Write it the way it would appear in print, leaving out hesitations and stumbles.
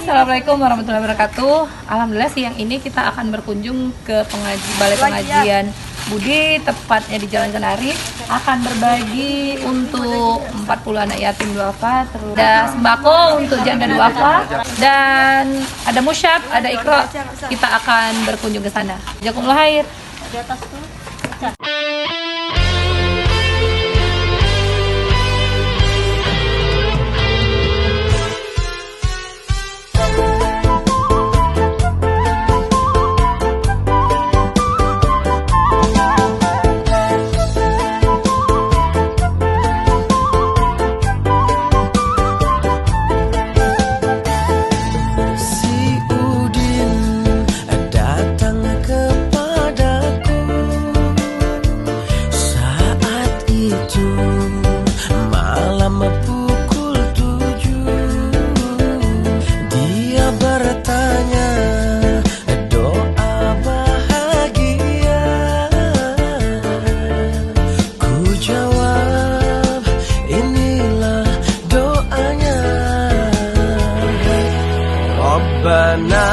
Assalamualaikum warahmatullahi wabarakatuh. Alhamdulillah siang ini kita akan berkunjung ke balai pengajian Budi, tepatnya di Jalan Kenari. Akan berbagi untuk 40 anak yatim duafa, terus ada sembako untuk janda duafa, dan ada musyab, ada ikro. Kita akan berkunjung ke sana. Jazakumullah khair. Di atas tuh. Rabbana